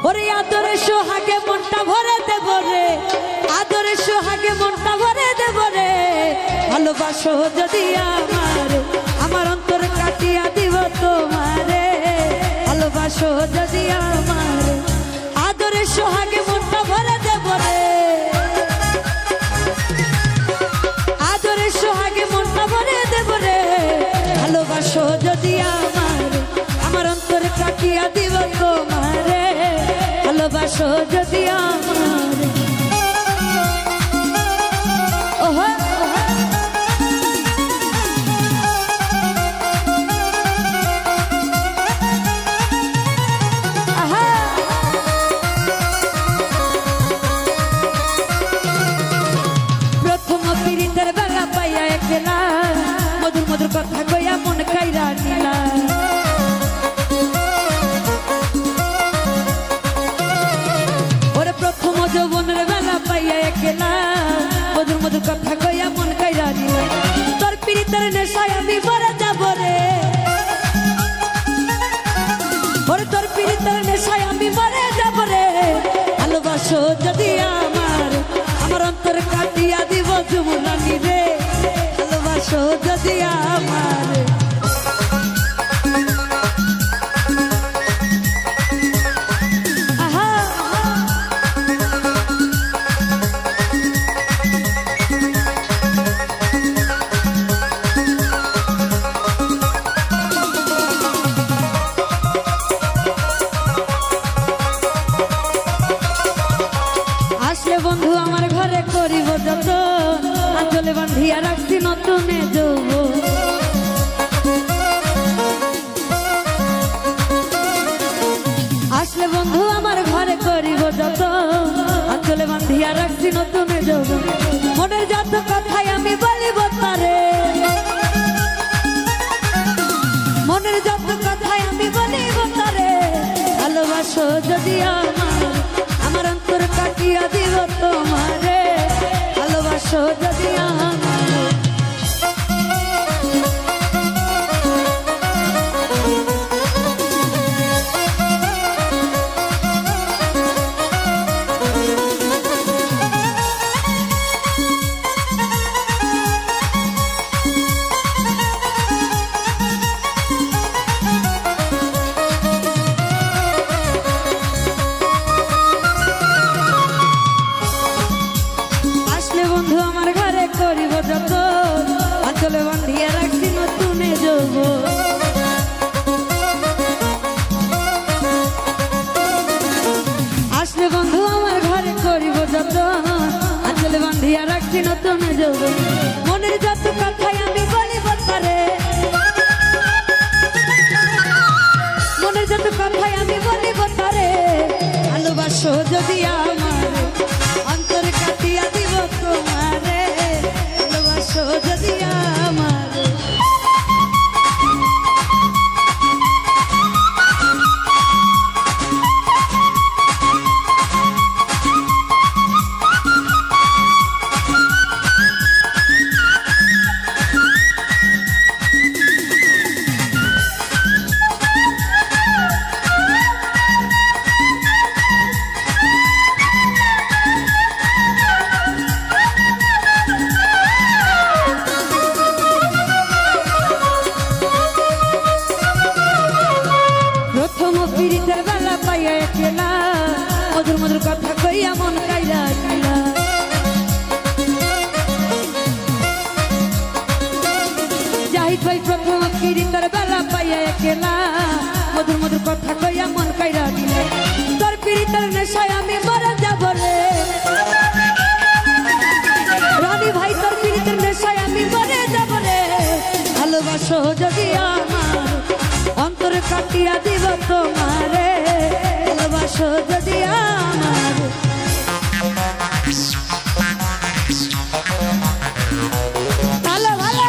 ওরে আদরে সোহাগে মনটা ভরে দেব রে, আদরে সোহাগে মনটা ভরে দেব রে। ভালোবাসো যদি আমারে, আমার অন্তর কাটিয়া দিব তোমারে। ভালোবাসো যদি আমারে, আদরে সোহাগে মনটা ভরে দেব রে, আদরে সোহাগে মনটা ভরে দেব রে। ভালোবাসো যদি আমারে, আমার অন্তর কাটিয়া দিব তোমারে। ভালোবাসো যদি আমারে। ওহো আহা প্রথম পীড়িতের বেলা পাইয়া একলা, মধুর মধুর কথা কইয়া মন খাইরা নিলা। প্রথম যৌবনের বেলা পাইয়া একলা, মধুর মধুর কথা কইয়া মন কাইরা নিলা। তোর পীড়িতের নেশায় আমি মরে যাব রে, ওরে তোর পীড়িতের নেশায় আমি মরে যাব রে। ভালোবাসো যদি আমার, আমার অন্তর কাটিয়া দিব যমুনানি রে। ভালোবাসো যদি আমার। বন্ধু আমার ঘরে করিব যত, আঁচলে বান্ধিয়া রাখছি নতুনে যৌবন। আসলে বন্ধু আমার ঘরে করিব যত, আঁচলে বান্ধিয়া রাখছি নতুনে যৌবন। মনের যত কথাই আমি বলিব তারে, মনের যত কথাই আমি বলিব তারে। ভালোবাসো যদি আমার, আমার অন্তর কাটিয়া দিব তোমারে। ভালোবাসো যদি আমারে। করিব যত, আঁচলে বান্ধিয়া রাখছি নতুনে যৌবন। আসলে বন্ধু আমার ঘরে করিব যত, আঁচলে বান্ধিয়া রাখছি নতুনে যৌবন। মনের যত কথাই আমি বলিব তারে, মনের যত কথাই আমি বলিব তারে। ভালোবাসো যদি আমার, অন্তর কাটিয়া দিব তোমারে। ভালোবাসো যদি আমার। পীড়িতের বেলা পাইয়া একলা, মধুর মধুর কথা কইয়া মন কাইরা নিলা। জাহিদ ভাই প্রথম পীড়িতের বেলা পাইয়া একলা, মধুর মধুর কথা কইয়া মন কাইরা নিলা। তোর পীড়িতের নেশায় আমি মরে যাব রে, রানী ভাই তোর পীড়িতের নেশায় আমি মরে যাব রে। ভালোবাসো যদি আমার, অন্তরে কাটিয়া দিব তোমারে। ভালোবাসো যদি আমার। ভালো ভালো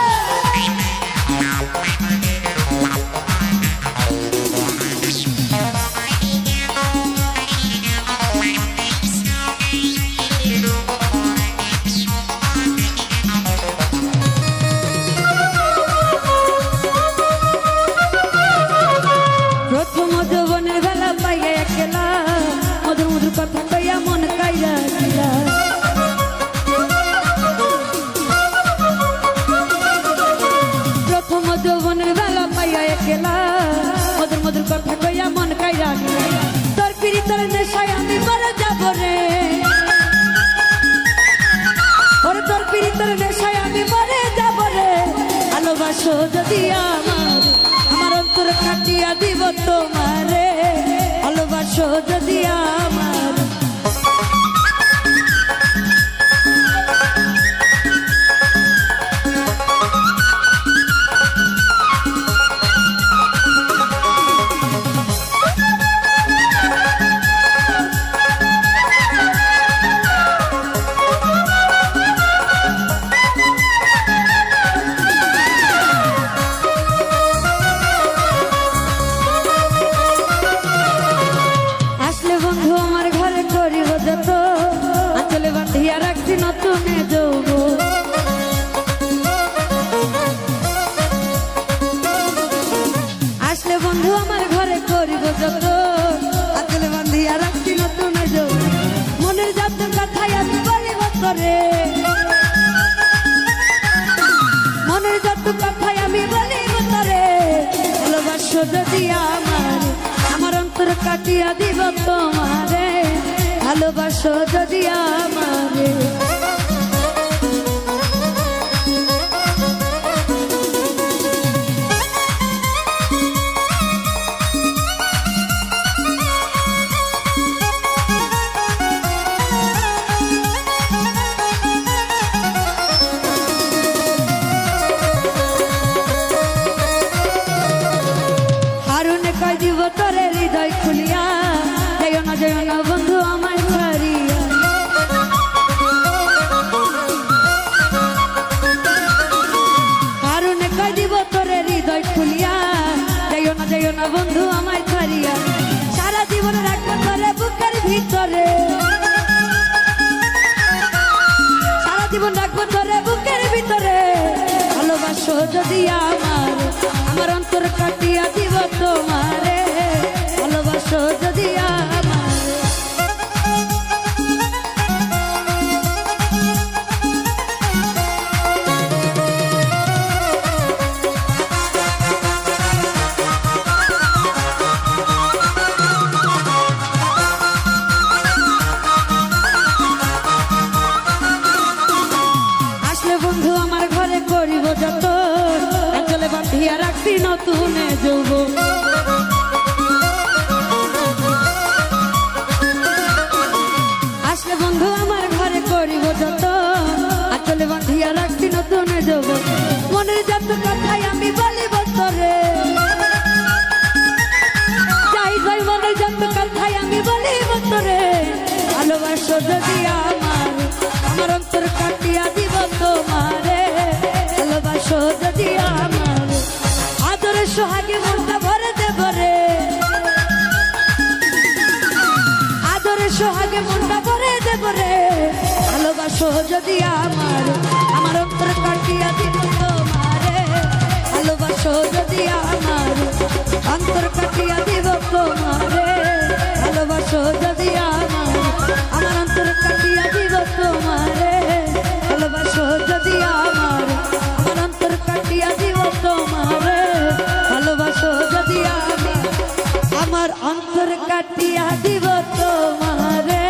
প্রথম যৌবনের বেলা যদি আমার অন্তর কাটিয়া দিব তোমারে, ভালোবাসো যদি আমার। আঁচলে বাঁধিয়া রাখছি নতুনে যৌবন, আসলে বন্ধু আমার ঘরে করিব যত, আঁচলে বাঁধিয়া রাখছি নতুনে যৌবন। মনের যত কথাই আমি বলিব তোরে, মনের যত কথাই আমি বলিব তোরে, ভালোবাসো যদি আমার অন্তর কাটিয়া দিব তোমারে, ভালোবাসো যদি আমারে। হারুনে কয় দিব তোরে হৃদয় খুলিয়া, যেও না বন্ধু আমায় ছাড়িয়া। হারুনে কয় দিব তোরে হৃদয় খুলিয়া, যেও না বন্ধু আমায় ছাড়িয়া। সারা জীবন রাখবো তোরে বুকের ভিতরে, সারা জীবন রাখবো তোরে বুকের ভিতরে, ভালোবাসো যদি আমার অন্তর কাটিয়া দিব তোমারে, ভালোবাসো যদি করিব যত, আঁচলে বাঁধিয়া রাখছি নতুনে যৌবন। আসলে বন্ধু আমার ঘরে করিব যত, আঁচলে বাঁধিয়া রাখছি নতুনে যৌবন। মনের যত কথাই আমি বলিব তোরে, যাই যাই মনের যত কথাই আমি বলিব তোরে, ভালোবাসো যদি আমার অন্তর কাটিয়া দিব তোমারে, ভালোবাসো যদি আমার। আদরে সোহাগে মনটা ভরে দেব রে, আদরে সোহাগে মনটা ভরে দেব রে, ভালোবাসো যদি আমার অন্তর কাটিয়া দিব তোমারে, ভালোবাসো যদি আমার অন্তর কাটিয়া দিব তোমারে, ভালোবাসো যদি আমার অন্তর কাটিয়া দিব তোমারে, ভালোবাসো যদি আমার অন্তর কাটিয়া দিব তোমারে, ভালোবাসো যদি আমার অন্তর কাটিয়া দিব তোমারে,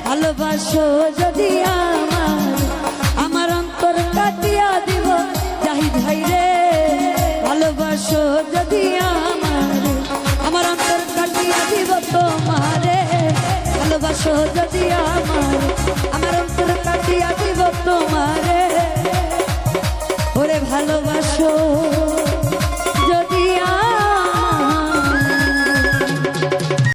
ভালোবাসো যদি আমার অন্তর কাটিয়া দিব। জাহিদ ভাই রে, ভালোবাসো যদি আমার অন্তর কাটিয়া দিব তোমারে, ভালোবাসো।